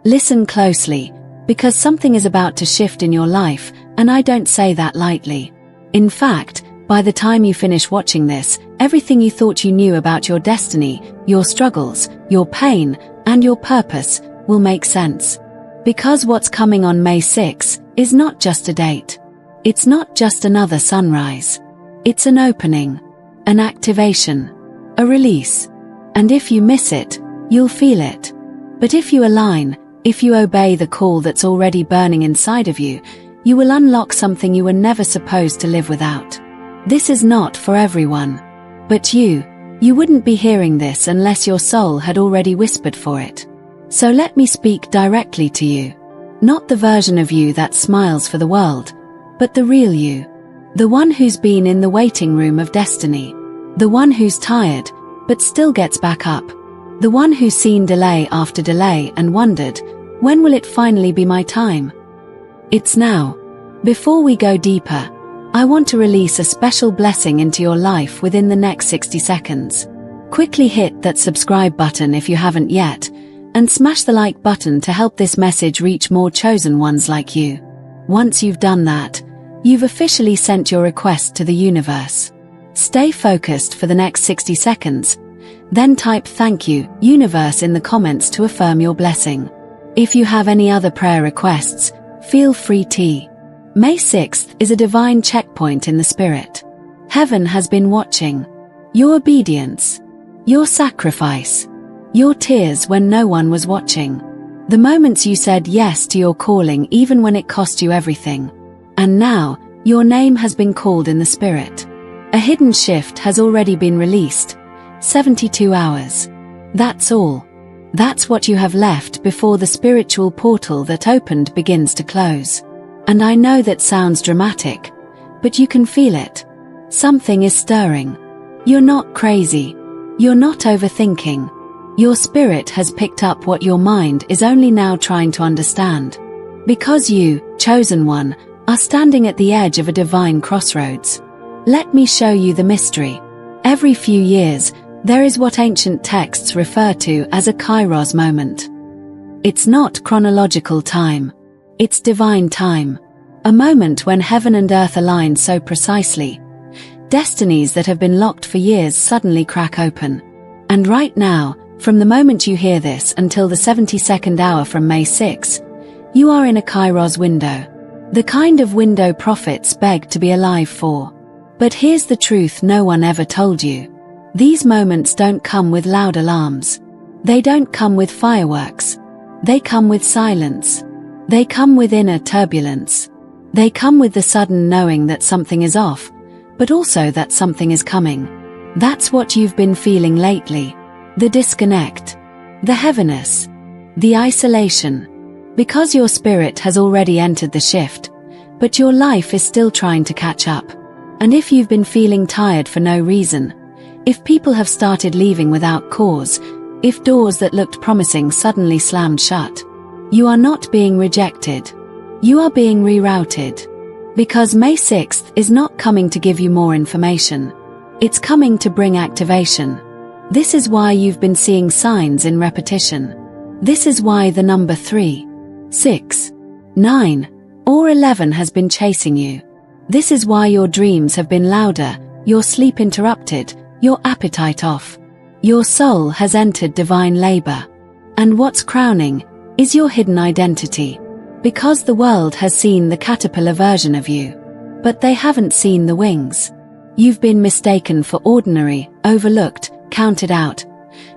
Listen closely, because something is about to shift in your life, and I don't say that lightly. In fact, by the time you finish watching this, everything you thought you knew about your destiny, your struggles, your pain, and your purpose will make sense. Because what's coming on May 6 is not just a date. It's not just another sunrise. It's an opening, an activation, a release. And if you miss it, you'll feel it. But if you align, if you obey the call that's already burning inside of you, you will unlock something you were never supposed to live without. This is not for everyone. But you wouldn't be hearing this unless your soul had already whispered for it. So let me speak directly to you. Not the version of you that smiles for the world, but the real you. The one who's been in the waiting room of destiny. The one who's tired, but still gets back up. The one who's seen delay after delay and wondered, when will it finally be my time? It's now. Before we go deeper, I want to release a special blessing into your life within the next 60 seconds. Quickly hit that subscribe button if you haven't yet, and smash the like button to help this message reach more chosen ones like you. Once you've done that, you've officially sent your request to the universe. Stay focused for the next 60 seconds, then type "Thank you, universe" in the comments to affirm your blessing. If you have any other prayer requests, feel free to. May 6th is a divine checkpoint in the spirit. Heaven has been watching. Your obedience, your sacrifice, your tears when no one was watching. The moments you said yes to your calling even when it cost you everything. And now, your name has been called in the spirit. A hidden shift has already been released. 72 hours. That's all. That's what you have left before the spiritual portal that opened begins to close. And I know that sounds dramatic, but you can feel it. Something is stirring. You're not crazy. You're not overthinking. Your spirit has picked up what your mind is only now trying to understand. Because you, chosen one, are standing at the edge of a divine crossroads. Let me show you the mystery. Every few years, there is what ancient texts refer to as a kairos moment. It's not chronological time. It's divine time. A moment when heaven and earth align so precisely. Destinies that have been locked for years suddenly crack open. And right now, from the moment you hear this until the 72nd hour from May 6, you are in a kairos window. The kind of window prophets beg to be alive for. But here's the truth no one ever told you. These moments don't come with loud alarms. They don't come with fireworks. They come with silence. They come with inner turbulence. They come with the sudden knowing that something is off, but also that something is coming. That's what you've been feeling lately. The disconnect. The heaviness. The isolation. Because your spirit has already entered the shift, but your life is still trying to catch up. And if you've been feeling tired for no reason, if people have started leaving without cause, if doors that looked promising suddenly slammed shut, you are not being rejected. You are being rerouted. Because May 6th is not coming to give you more information. It's coming to bring activation. This is why you've been seeing signs in repetition. This is why the number 3, 6, 9, or 11 has been chasing you. This is why your dreams have been louder, your sleep interrupted, your appetite off. Your soul has entered divine labor. And what's crowning is your hidden identity. Because the world has seen the caterpillar version of you, but they haven't seen the wings. You've been mistaken for ordinary, overlooked, counted out,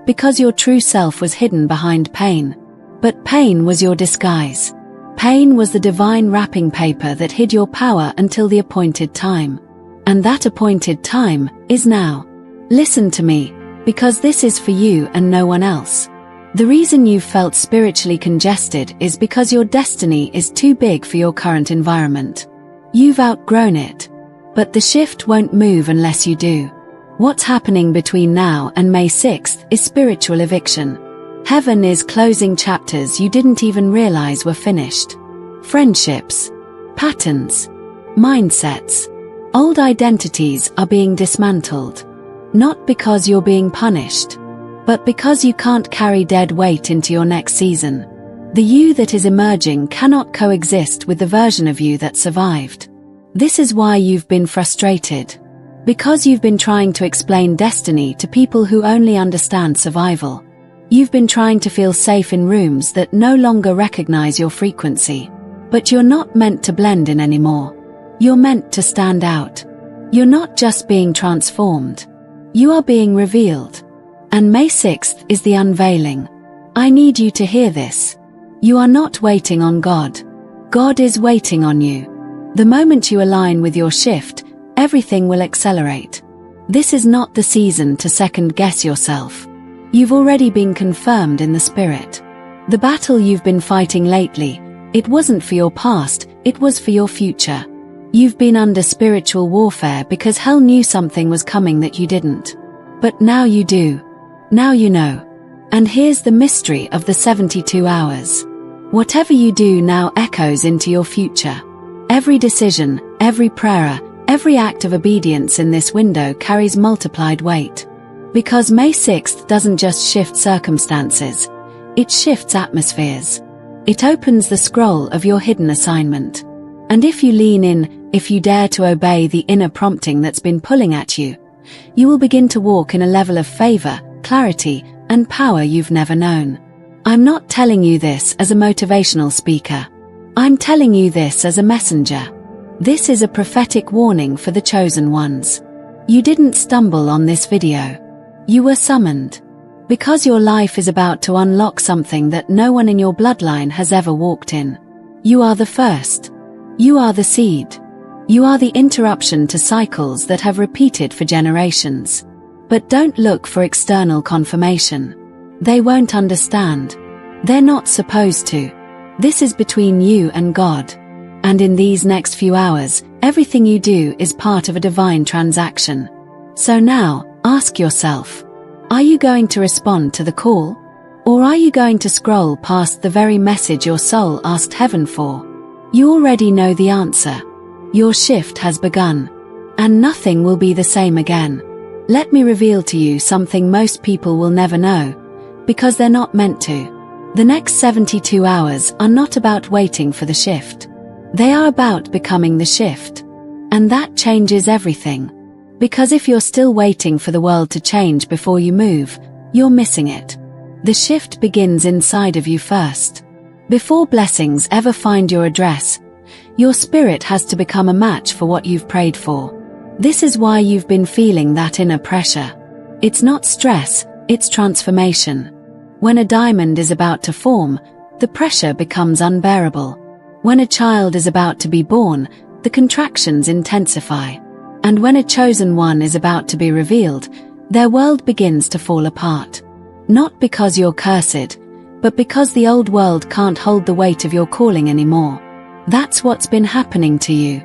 because your true self was hidden behind pain. But pain was your disguise. Pain was the divine wrapping paper that hid your power until the appointed time. And that appointed time is now. Listen to me, because this is for you and no one else. The reason you've felt spiritually congested is because your destiny is too big for your current environment. You've outgrown it. But the shift won't move unless you do. What's happening between now and May 6th is spiritual eviction. Heaven is closing chapters you didn't even realize were finished. Friendships, patterns, mindsets, old identities are being dismantled. Not because you're being punished, but because you can't carry dead weight into your next season. The you that is emerging cannot coexist with the version of you that survived. This is why you've been frustrated. Because you've been trying to explain destiny to people who only understand survival. You've been trying to feel safe in rooms that no longer recognize your frequency. But you're not meant to blend in anymore. You're meant to stand out. You're not just being transformed. You are being revealed. And May 6th is the unveiling. I need you to hear this. You are not waiting on God. God is waiting on you. The moment you align with your shift, everything will accelerate. This is not the season to second-guess yourself. You've already been confirmed in the spirit. The battle you've been fighting lately, it wasn't for your past, it was for your future. You've been under spiritual warfare because hell knew something was coming that you didn't. But now you do. Now you know. And here's the mystery of the 72 hours. Whatever you do now echoes into your future. Every decision, every prayer, every act of obedience in this window carries multiplied weight. Because May 6th doesn't just shift circumstances, it shifts atmospheres. It opens the scroll of your hidden assignment. And if you lean in, if you dare to obey the inner prompting that's been pulling at you, you will begin to walk in a level of favor, clarity, and power you've never known. I'm not telling you this as a motivational speaker. I'm telling you this as a messenger. This is a prophetic warning for the chosen ones. You didn't stumble on this video. You were summoned. Because your life is about to unlock something that no one in your bloodline has ever walked in. You are the first. You are the seed. You are the interruption to cycles that have repeated for generations. But don't look for external confirmation. They won't understand. They're not supposed to. This is between you and God. And in these next few hours, everything you do is part of a divine transaction. So now, ask yourself, are you going to respond to the call? Or are you going to scroll past the very message your soul asked heaven for? You already know the answer. Your shift has begun. And nothing will be the same again. Let me reveal to you something most people will never know. Because they're not meant to. The next 72 hours are not about waiting for the shift. They are about becoming the shift. And that changes everything. Because if you're still waiting for the world to change before you move, you're missing it. The shift begins inside of you first. Before blessings ever find your address, your spirit has to become a match for what you've prayed for. This is why you've been feeling that inner pressure. It's not stress, it's transformation. When a diamond is about to form, the pressure becomes unbearable. When a child is about to be born, the contractions intensify. And when a chosen one is about to be revealed, their world begins to fall apart. Not because you're cursed, but because the old world can't hold the weight of your calling anymore. That's what's been happening to you.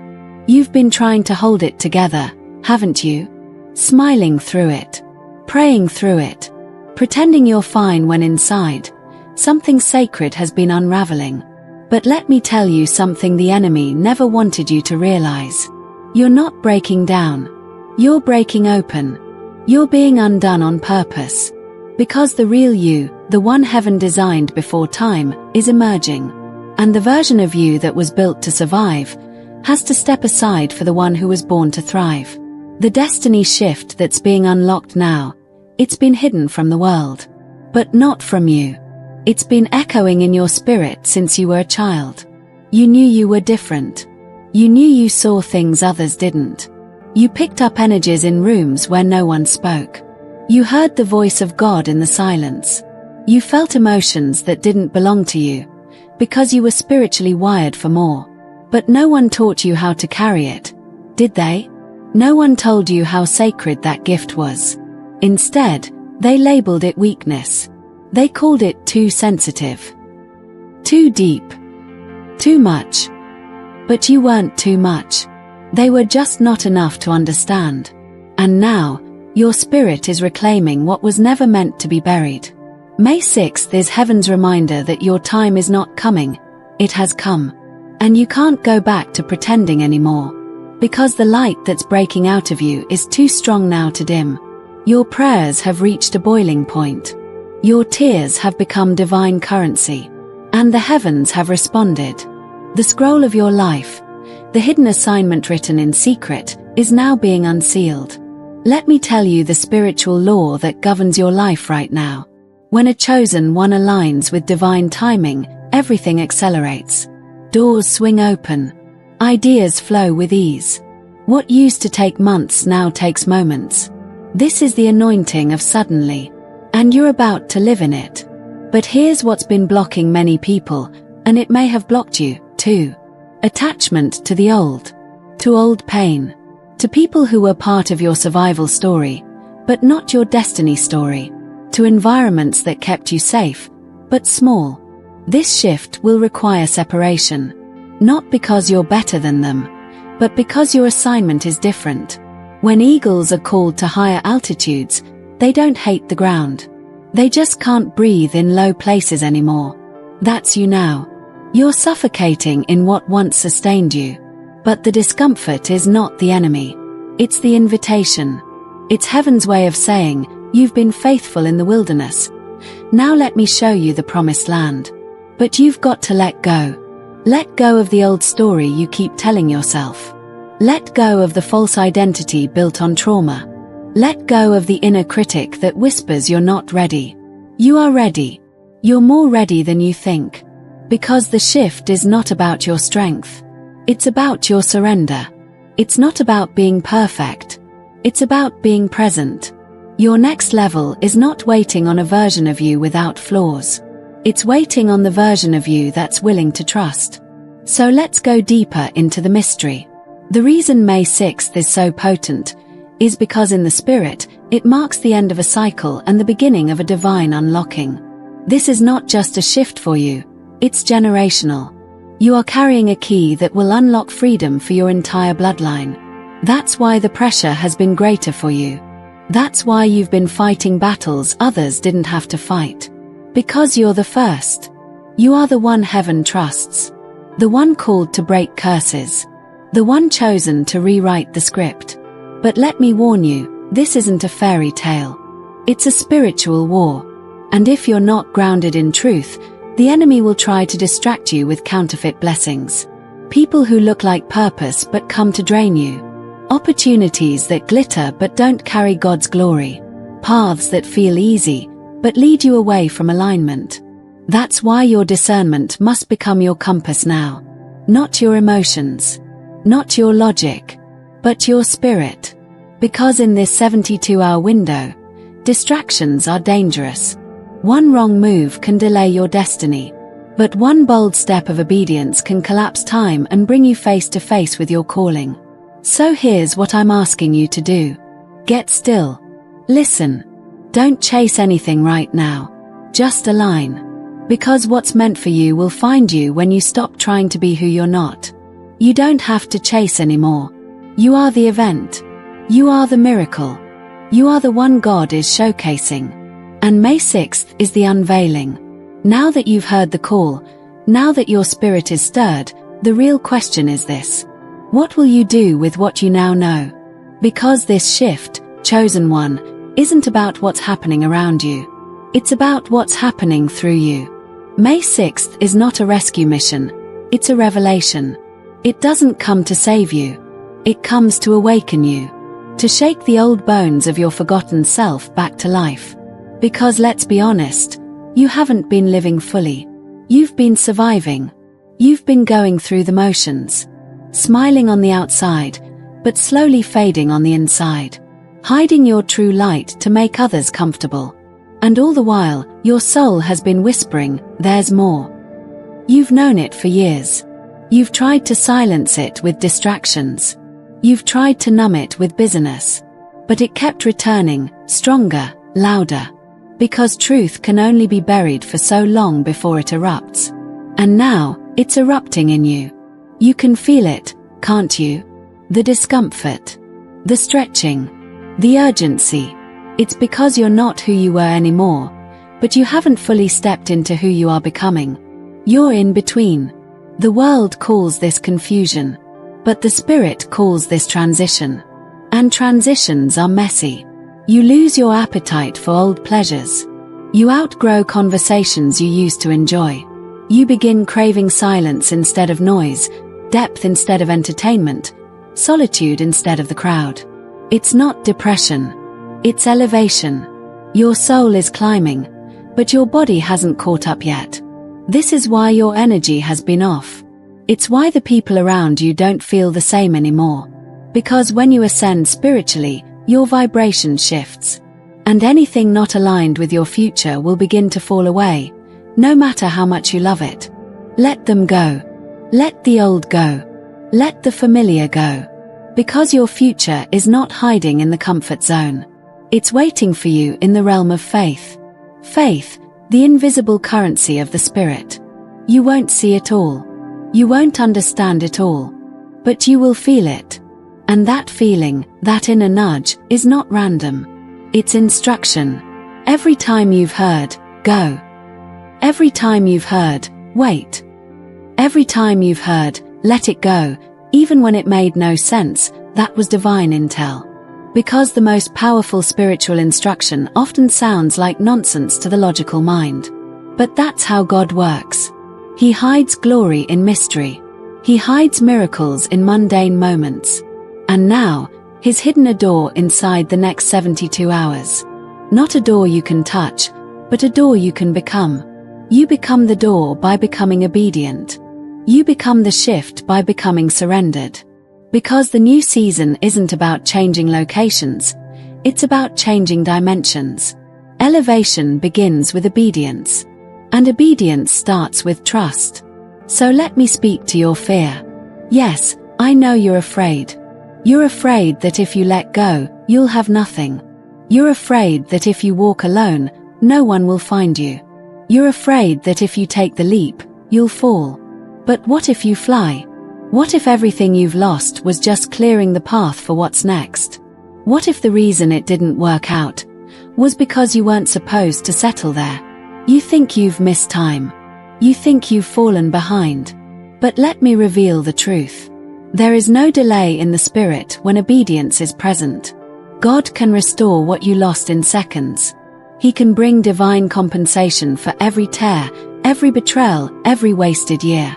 You've been trying to hold it together, haven't you? Smiling through it. Praying through it. Pretending you're fine when inside, something sacred has been unraveling. But let me tell you something the enemy never wanted you to realize. You're not breaking down. You're breaking open. You're being undone on purpose. Because the real you, the one heaven designed before time, is emerging. And the version of you that was built to survive, has to step aside for the one who was born to thrive. The destiny shift that's being unlocked now, it's been hidden from the world. But not from you. It's been echoing in your spirit since you were a child. You knew you were different. You knew you saw things others didn't. You picked up energies in rooms where no one spoke. You heard the voice of God in the silence. You felt emotions that didn't belong to you, because you were spiritually wired for more. But no one taught you how to carry it, did they? No one told you how sacred that gift was. Instead, they labeled it weakness. They called it too sensitive. Too deep. Too much. But you weren't too much. They were just not enough to understand. And now, your spirit is reclaiming what was never meant to be buried. May 6th is heaven's reminder that your time is not coming, it has come. And you can't go back to pretending anymore. Because the light that's breaking out of you is too strong now to dim. Your prayers have reached a boiling point. Your tears have become divine currency. And the heavens have responded. The scroll of your life, the hidden assignment written in secret, is now being unsealed. Let me tell you the spiritual law that governs your life right now. When a chosen one aligns with divine timing, everything accelerates. Doors swing open. Ideas flow with ease. What used to take months now takes moments. This is the anointing of suddenly. And you're about to live in it. But here's what's been blocking many people, and it may have blocked you, too. Attachment to the old. To old pain. To people who were part of your survival story, but not your destiny story. To environments that kept you safe, but small. This shift will require separation. Not because you're better than them, but because your assignment is different. When eagles are called to higher altitudes, they don't hate the ground. They just can't breathe in low places anymore. That's you now. You're suffocating in what once sustained you. But the discomfort is not the enemy. It's the invitation. It's heaven's way of saying, you've been faithful in the wilderness. Now let me show you the promised land. But you've got to let go. Let go of the old story you keep telling yourself. Let go of the false identity built on trauma. Let go of the inner critic that whispers you're not ready. You are ready. You're more ready than you think. Because the shift is not about your strength. It's about your surrender. It's not about being perfect. It's about being present. Your next level is not waiting on a version of you without flaws. It's waiting on the version of you that's willing to trust. So let's go deeper into the mystery. The reason May 6th is so potent is because in the spirit, it marks the end of a cycle and the beginning of a divine unlocking. This is not just a shift for you, it's generational. You are carrying a key that will unlock freedom for your entire bloodline. That's why the pressure has been greater for you. That's why you've been fighting battles others didn't have to fight. Because you're the first. You are the one heaven trusts. The one called to break curses. The one chosen to rewrite the script. But let me warn you, this isn't a fairy tale. It's a spiritual war. And if you're not grounded in truth, the enemy will try to distract you with counterfeit blessings. People who look like purpose but come to drain you. Opportunities that glitter but don't carry God's glory. Paths that feel easy, but lead you away from alignment. That's why your discernment must become your compass now. Not your emotions. Not your logic. But your spirit. Because in this 72-hour window, distractions are dangerous. One wrong move can delay your destiny. But one bold step of obedience can collapse time and bring you face to face with your calling. So here's what I'm asking you to do. Get still. Listen. Don't chase anything right now. Just align. Because what's meant for you will find you when you stop trying to be who you're not. You don't have to chase anymore. You are the event. You are the miracle. You are the one God is showcasing. And May 6th is the unveiling. Now that you've heard the call, now that your spirit is stirred, the real question is this. What will you do with what you now know? Because this shift, chosen one, isn't about what's happening around you. It's about what's happening through you. May 6th is not a rescue mission. It's a revelation. It doesn't come to save you. It comes to awaken you. To shake the old bones of your forgotten self back to life. Because let's be honest, you haven't been living fully. You've been surviving. You've been going through the motions. Smiling on the outside, but slowly fading on the inside. Hiding your true light to make others comfortable. And all the while, your soul has been whispering, there's more. You've known it for years. You've tried to silence it with distractions. You've tried to numb it with busyness. But it kept returning, stronger, louder. Because truth can only be buried for so long before it erupts. And now, it's erupting in you. You can feel it, can't you? The discomfort. The stretching. The urgency. It's because you're not who you were anymore, but you haven't fully stepped into who you are becoming. You're in between. The world calls this confusion, but the spirit calls this transition. And transitions are messy. You lose your appetite for old pleasures. You outgrow conversations you used to enjoy. You begin craving silence instead of noise, depth instead of entertainment, solitude instead of the crowd. It's not depression. It's elevation. Your soul is climbing, but your body hasn't caught up yet. This is why your energy has been off. It's why the people around you don't feel the same anymore. Because when you ascend spiritually, your vibration shifts. And anything not aligned with your future will begin to fall away, no matter how much you love it. Let them go. Let the old go. Let the familiar go. Because your future is not hiding in the comfort zone. It's waiting for you in the realm of faith. Faith, the invisible currency of the spirit. You won't see it all. You won't understand it all. But you will feel it. And that feeling, that inner nudge, is not random. It's instruction. Every time you've heard, go. Every time you've heard, wait. Every time you've heard, let it go, even when it made no sense, that was divine intel. Because the most powerful spiritual instruction often sounds like nonsense to the logical mind. But that's how God works. He hides glory in mystery. He hides miracles in mundane moments. And now, He's hidden a door inside the next 72 hours. Not a door you can touch, but a door you can become. You become the door by becoming obedient. You become the shift by becoming surrendered. Because the new season isn't about changing locations, it's about changing dimensions. Elevation begins with obedience. And obedience starts with trust. So let me speak to your fear. Yes, I know you're afraid. You're afraid that if you let go, you'll have nothing. You're afraid that if you walk alone, no one will find you. You're afraid that if you take the leap, you'll fall. But what if you fly? What if everything you've lost was just clearing the path for what's next? What if the reason it didn't work out was because you weren't supposed to settle there? You think you've missed time. You think you've fallen behind. But let me reveal the truth. There is no delay in the spirit when obedience is present. God can restore what you lost in seconds. He can bring divine compensation for every tear, every betrayal, every wasted year.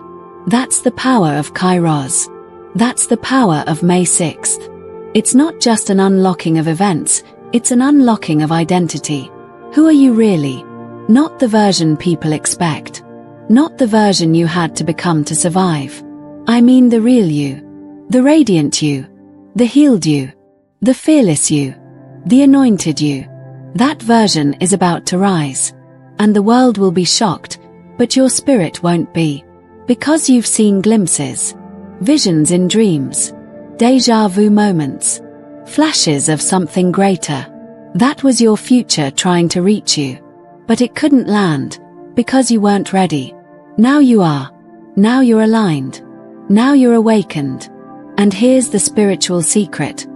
That's the power of Kairos. That's the power of May 6th. It's not just an unlocking of events, it's an unlocking of identity. Who are you really? Not the version people expect. Not the version you had to become to survive. I mean the real you. The radiant you. The healed you. The fearless you. The anointed you. That version is about to rise. And the world will be shocked, but your spirit won't be. Because you've seen glimpses. Visions in dreams. Deja vu moments. Flashes of something greater. That was your future trying to reach you. But it couldn't land, because you weren't ready. Now you are. Now you're aligned. Now you're awakened. And here's the spiritual secret.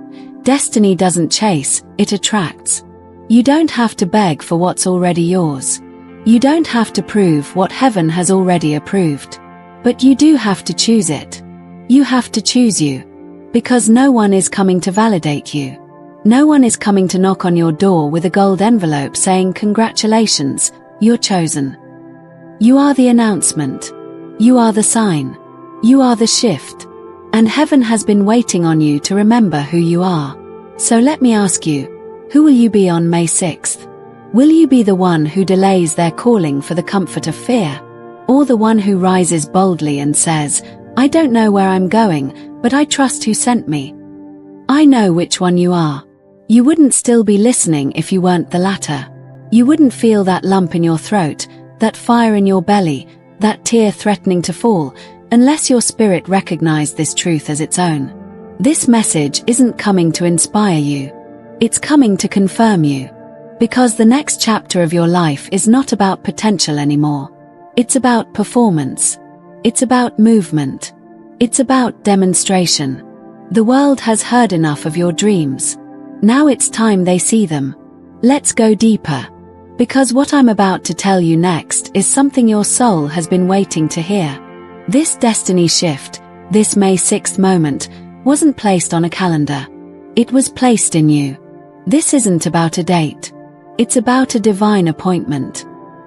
Destiny doesn't chase, it attracts. You don't have to beg for what's already yours. You don't have to prove what heaven has already approved. But you do have to choose it. You have to choose you. Because no one is coming to validate you. No one is coming to knock on your door with a gold envelope saying congratulations, you're chosen. You are the announcement. You are the sign. You are the shift. And heaven has been waiting on you to remember who you are. So let me ask you, who will you be on May 6th? Will you be the one who delays their calling for the comfort of fear? Or the one who rises boldly and says, I don't know where I'm going, but I trust who sent me? I know which one you are. You wouldn't still be listening if you weren't the latter. You wouldn't feel that lump in your throat, that fire in your belly, that tear threatening to fall, unless your spirit recognized this truth as its own. This message isn't coming to inspire you. It's coming to confirm you. Because the next chapter of your life is not about potential anymore. It's about performance. It's about movement. It's about demonstration. The world has heard enough of your dreams. Now it's time they see them. Let's go deeper. Because what I'm about to tell you next is something your soul has been waiting to hear. This destiny shift, this May 6th moment, wasn't placed on a calendar. It was placed in you. This isn't about a date. It's about a divine appointment.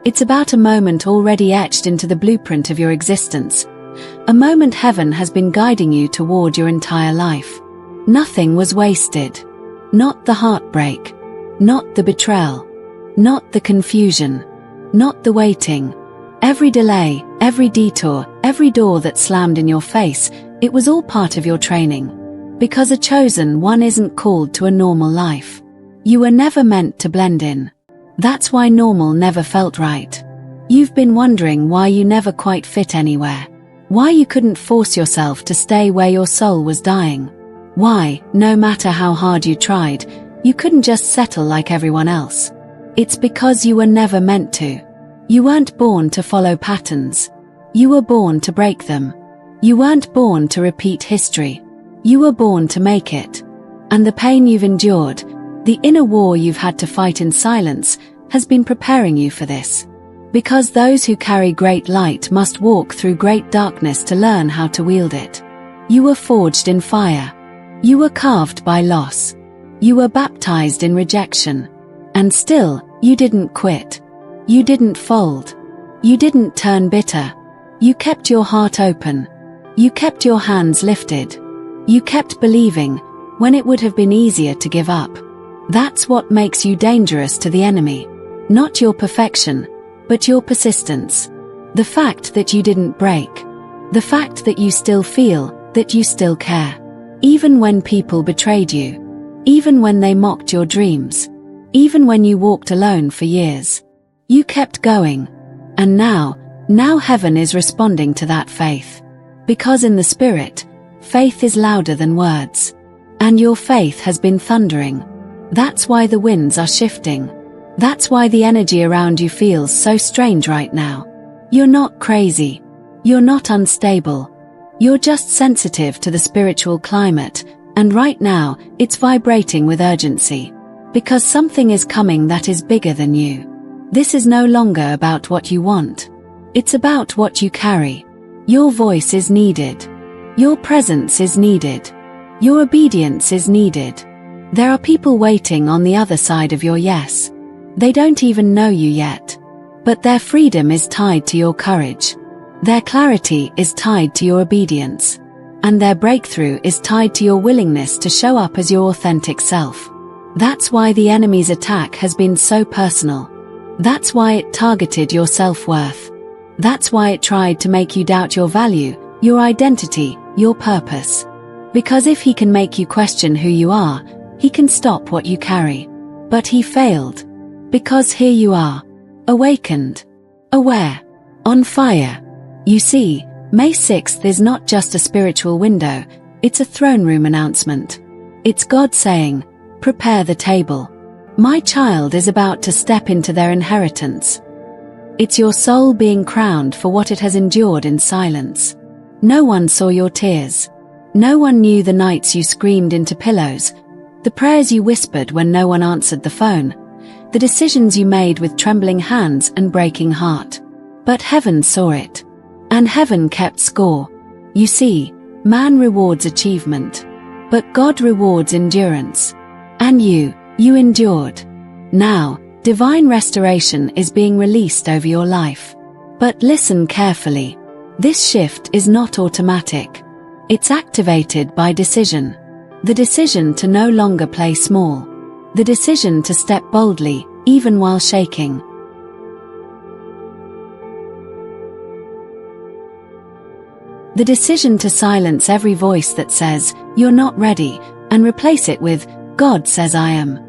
It's about a moment already etched into the blueprint of your existence. A moment heaven has been guiding you toward your entire life. Nothing was wasted. Not the heartbreak. Not the betrayal. Not the confusion. Not the waiting. Every delay, every detour, every door that slammed in your face, it was all part of your training. Because a chosen one isn't called to a normal life. You were never meant to blend in. That's why normal never felt right. You've been wondering why you never quite fit anywhere. Why you couldn't force yourself to stay where your soul was dying. Why, no matter how hard you tried, you couldn't just settle like everyone else. It's because you were never meant to. You weren't born to follow patterns. You were born to break them. You weren't born to repeat history. You were born to make it. And the pain you've endured, the inner war you've had to fight in silence, has been preparing you for this. Because those who carry great light must walk through great darkness to learn how to wield it. You were forged in fire. You were carved by loss. You were baptized in rejection. And still, you didn't quit. You didn't fold. You didn't turn bitter. You kept your heart open. You kept your hands lifted. You kept believing, when it would have been easier to give up. That's what makes you dangerous to the enemy. Not your perfection, but your persistence. The fact that you didn't break. The fact that you still feel, that you still care. Even when people betrayed you. Even when they mocked your dreams. Even when you walked alone for years. You kept going. And now heaven is responding to that faith. Because in the spirit, faith is louder than words. And your faith has been thundering. That's why the winds are shifting. That's why the energy around you feels so strange right now. You're not crazy. You're not unstable. You're just sensitive to the spiritual climate, and right now, it's vibrating with urgency. Because something is coming that is bigger than you. This is no longer about what you want. It's about what you carry. Your voice is needed. Your presence is needed. Your obedience is needed. There are people waiting on the other side of your yes. They don't even know you yet. But their freedom is tied to your courage. Their clarity is tied to your obedience. And their breakthrough is tied to your willingness to show up as your authentic self. That's why the enemy's attack has been so personal. That's why it targeted your self-worth. That's why it tried to make you doubt your value, your identity, your purpose. Because if he can make you question who you are, he can stop what you carry. But he failed. Because here you are. Awakened. Aware. On fire. You see, May 6th is not just a spiritual window, it's a throne room announcement. It's God saying, prepare the table. My child is about to step into their inheritance. It's your soul being crowned for what it has endured in silence. No one saw your tears. No one knew the nights you screamed into pillows, the prayers you whispered when no one answered the phone, the decisions you made with trembling hands and breaking heart. But heaven saw it. And heaven kept score. You see, man rewards achievement. But God rewards endurance. And you endured. Now, divine restoration is being released over your life. But listen carefully. This shift is not automatic. It's activated by decision. The decision to no longer play small. The decision to step boldly, even while shaking. The decision to silence every voice that says, "You're not ready," and replace it with, "God says I am."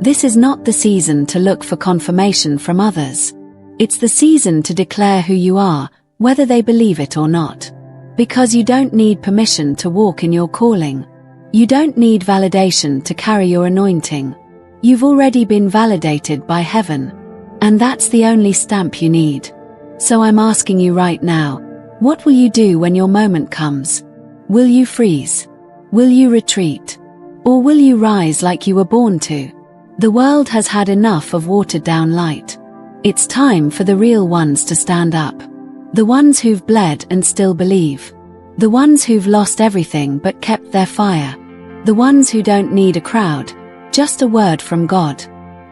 This is not the season to look for confirmation from others. It's the season to declare who you are, whether they believe it or not. Because you don't need permission to walk in your calling. You don't need validation to carry your anointing. You've already been validated by heaven. And that's the only stamp you need. So I'm asking you right now, what will you do when your moment comes? Will you freeze? Will you retreat? Or will you rise like you were born to? The world has had enough of watered-down light. It's time for the real ones to stand up. The ones who've bled and still believe. The ones who've lost everything but kept their fire. The ones who don't need a crowd, just a word from God.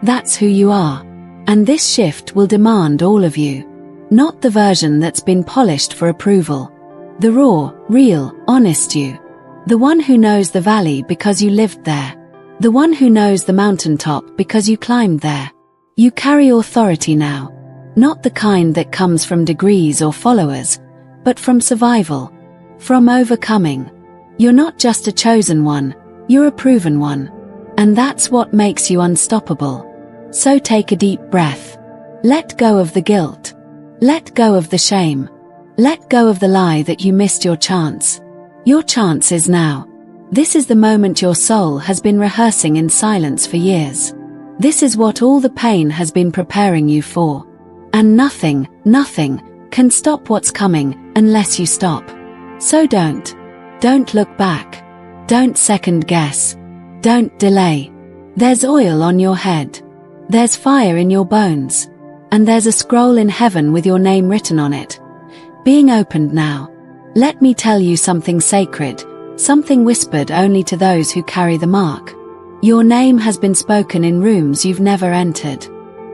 That's who you are. And this shift will demand all of you. Not the version that's been polished for approval. The raw, real, honest you. The one who knows the valley because you lived there. The one who knows the mountaintop because you climbed there. You carry authority now. Not the kind that comes from degrees or followers, but from survival. From overcoming. You're not just a chosen one, you're a proven one. And that's what makes you unstoppable. So take a deep breath. Let go of the guilt. Let go of the shame. Let go of the lie that you missed your chance. Your chance is now. This is the moment your soul has been rehearsing in silence for years. This is what all the pain has been preparing you for. And nothing can stop what's coming unless you stop. So don't look back. Don't second guess. Don't delay. There's oil on your head. There's fire in your bones. And there's a scroll in heaven with your name written on it. Being opened now. Let me tell you something sacred, something whispered only to those who carry the mark. Your name has been spoken in rooms you've never entered.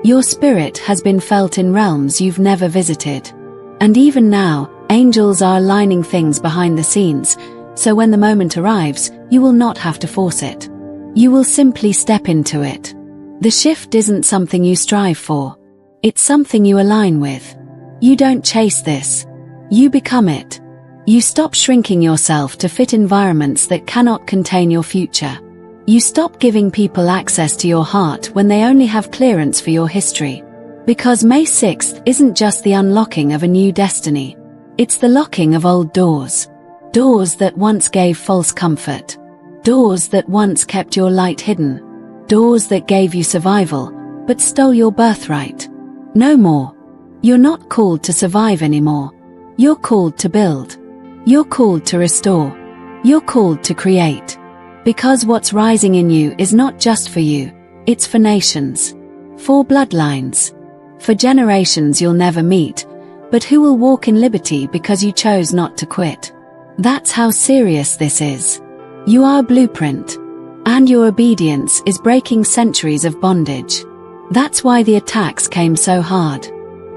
Your spirit has been felt in realms you've never visited. And even now, angels are aligning things behind the scenes, so when the moment arrives, you will not have to force it. You will simply step into it. The shift isn't something you strive for. It's something you align with. You don't chase this. You become it. You stop shrinking yourself to fit environments that cannot contain your future. You stop giving people access to your heart when they only have clearance for your history. Because May 6th isn't just the unlocking of a new destiny. It's the locking of old doors. Doors that once gave false comfort. Doors that once kept your light hidden. Doors that gave you survival, but stole your birthright. No more. You're not called to survive anymore. You're called to build. You're called to restore. You're called to create. Because what's rising in you is not just for you, it's for nations. For bloodlines. For generations you'll never meet, but who will walk in liberty because you chose not to quit. That's how serious this is. You are a blueprint. And your obedience is breaking centuries of bondage. That's why the attacks came so hard.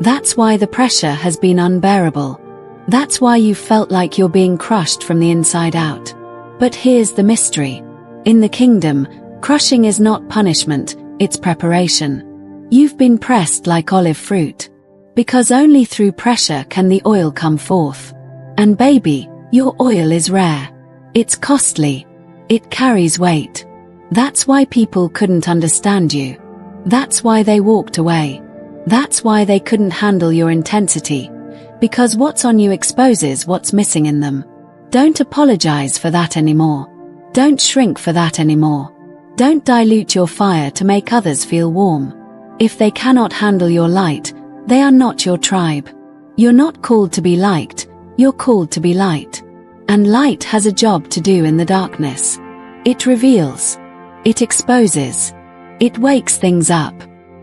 That's why the pressure has been unbearable. That's why you felt like you're being crushed from the inside out. But here's the mystery. In the kingdom, crushing is not punishment, it's preparation. You've been pressed like olive fruit. Because only through pressure can the oil come forth. And baby, your oil is rare. It's costly. It carries weight. That's why people couldn't understand you. That's why they walked away. That's why they couldn't handle your intensity. Because what's on you exposes what's missing in them. Don't apologize for that anymore. Don't shrink for that anymore. Don't dilute your fire to make others feel warm. If they cannot handle your light, they are not your tribe. You're not called to be liked, you're called to be light. And light has a job to do in the darkness. It reveals. It exposes. It wakes things up.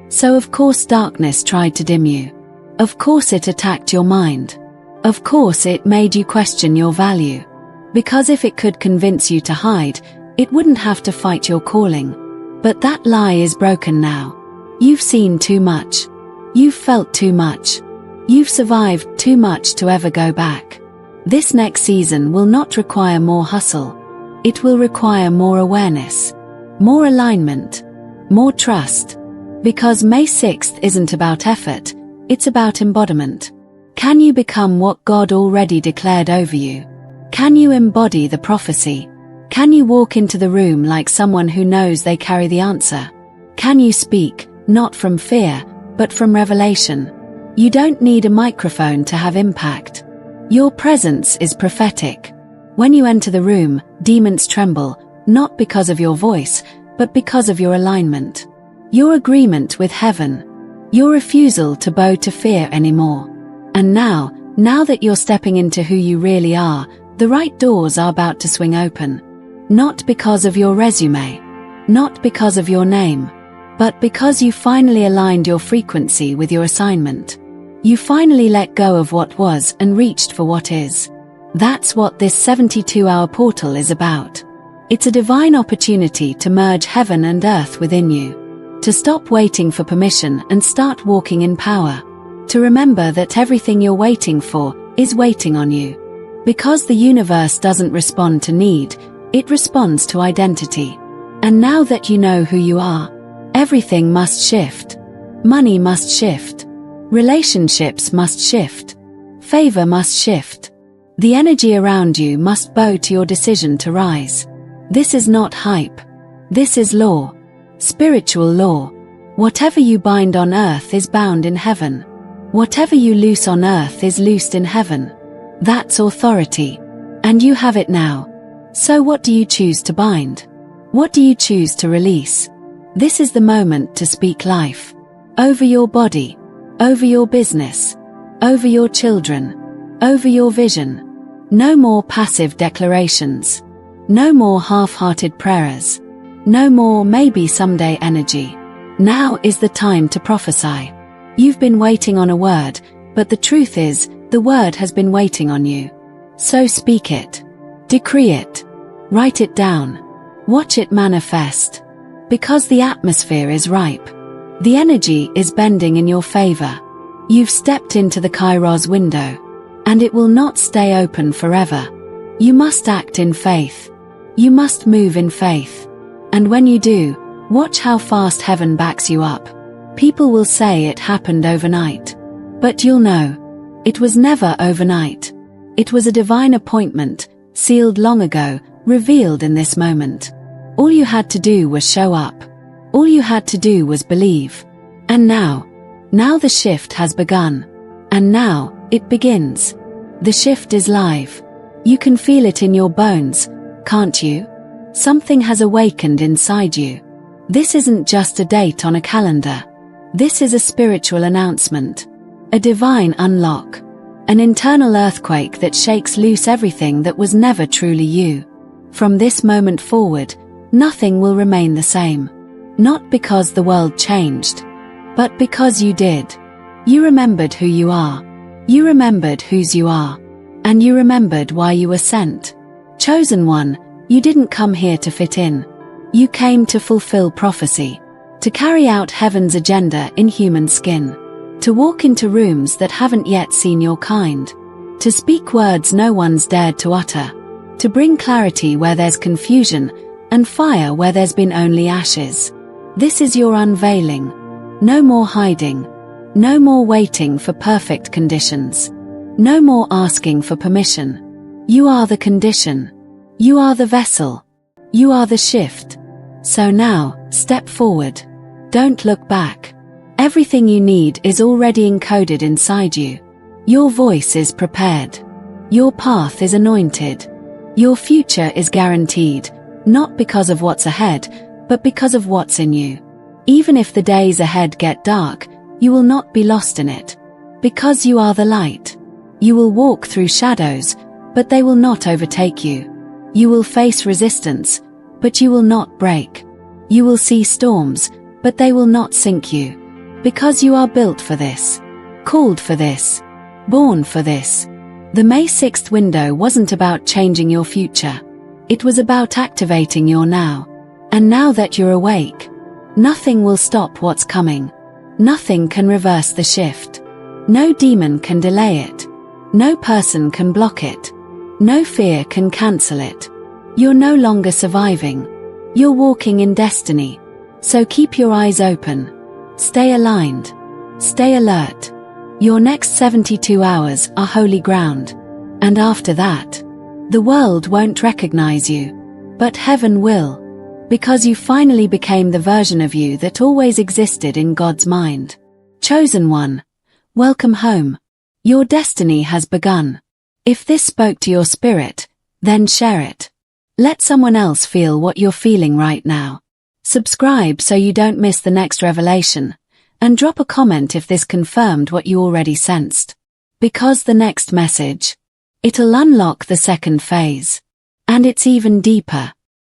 So of course darkness tried to dim you. Of course it attacked your mind. Of course it made you question your value. Because if it could convince you to hide, it wouldn't have to fight your calling. But that lie is broken now. You've seen too much. You've felt too much. You've survived too much to ever go back. This next season will not require more hustle. It will require more awareness, more alignment, more trust. Because May 6th isn't about effort, it's about embodiment. Can you become what God already declared over you? Can you embody the prophecy? Can you walk into the room like someone who knows they carry the answer? Can you speak, not from fear, but from revelation? You don't need a microphone to have impact. Your presence is prophetic. When you enter the room, demons tremble, not because of your voice, but because of your alignment. Your agreement with heaven. Your refusal to bow to fear anymore. And now that you're stepping into who you really are, the right doors are about to swing open. Not because of your resume. Not because of your name. But because you finally aligned your frequency with your assignment. You finally let go of what was and reached for what is. That's what this 72-hour portal is about. It's a divine opportunity to merge heaven and earth within you. To stop waiting for permission and start walking in power. To remember that everything you're waiting for is waiting on you. Because the universe doesn't respond to need, it responds to identity. And now that you know who you are, everything must shift. Money must shift. Relationships must shift. Favor must shift. The energy around you must bow to your decision to rise. This is not hype. This is law. Spiritual law. Whatever you bind on earth is bound in heaven. Whatever you loose on earth is loosed in heaven. That's authority. And you have it now. So what do you choose to bind? What do you choose to release? This is the moment to speak life. Over your body. Over your business. Over your children. Over your vision. No more passive declarations. No more half-hearted prayers. No more maybe someday energy. Now is the time to prophesy. You've been waiting on a word, but the truth is, the word has been waiting on you. So speak it. Decree it. Write it down. Watch it manifest. Because the atmosphere is ripe. The energy is bending in your favor. You've stepped into the Kairos window. And it will not stay open forever. You must act in faith. You must move in faith. And when you do, watch how fast heaven backs you up. People will say it happened overnight. But you'll know. It was never overnight. It was a divine appointment, sealed long ago, revealed in this moment. All you had to do was show up. All you had to do was believe. And now the shift has begun. And now, it begins. The shift is live. You can feel it in your bones, can't you? Something has awakened inside you. This isn't just a date on a calendar. This is a spiritual announcement. A divine unlock. An internal earthquake that shakes loose everything that was never truly you. From this moment forward, nothing will remain the same. Not because the world changed, but because you did. You remembered who you are. You remembered whose you are. And you remembered why you were sent. Chosen one, you didn't come here to fit in. You came to fulfill prophecy. To carry out heaven's agenda in human skin. To walk into rooms that haven't yet seen your kind. To speak words no one's dared to utter. To bring clarity where there's confusion, and fire where there's been only ashes. This is your unveiling. No more hiding. No more waiting for perfect conditions. No more asking for permission. You are the condition. You are the vessel. You are the shift. So now, step forward. Don't look back. Everything you need is already encoded inside you. Your voice is prepared. Your path is anointed. Your future is guaranteed, not because of what's ahead, but because of what's in you. Even if the days ahead get dark, you will not be lost in it. Because you are the light. You will walk through shadows, but they will not overtake you. You will face resistance, but you will not break. You will see storms, but they will not sink you. Because you are built for this. Called for this. Born for this. The May 6th window wasn't about changing your future. It was about activating your now. And now that you're awake, nothing will stop what's coming. Nothing can reverse the shift. No demon can delay it. No person can block it. No fear can cancel it. You're no longer surviving. You're walking in destiny. So keep your eyes open. Stay aligned. Stay alert. Your next 72 hours are holy ground. And after that, the world won't recognize you. But heaven will. Because you finally became the version of you that always existed in God's mind. Chosen one. Welcome home. Your destiny has begun. If this spoke to your spirit, then share it. Let someone else feel what you're feeling right now. Subscribe so you don't miss the next revelation. And drop a comment if this confirmed what you already sensed. Because the next message, it'll unlock the second phase. And it's even deeper.